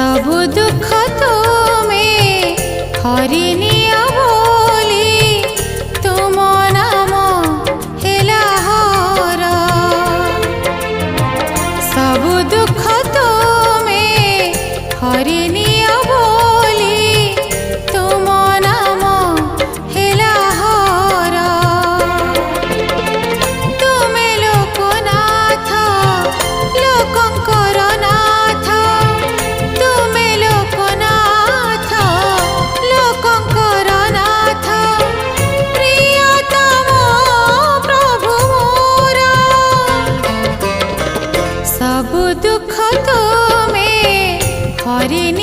सबु दुख तुम्हें हरिनिया बोली तुम नाम हेला हर। सबु दुख तुम्हें हरिनिया बोली तुम नाम हेला हर। तुमे लोकनाथ लोकंकर नाथ, तुमे लोकनाथ लोकंकर नाथ, प्रियतम प्रभु मोर। सबु दुख तुम्हें हरिनि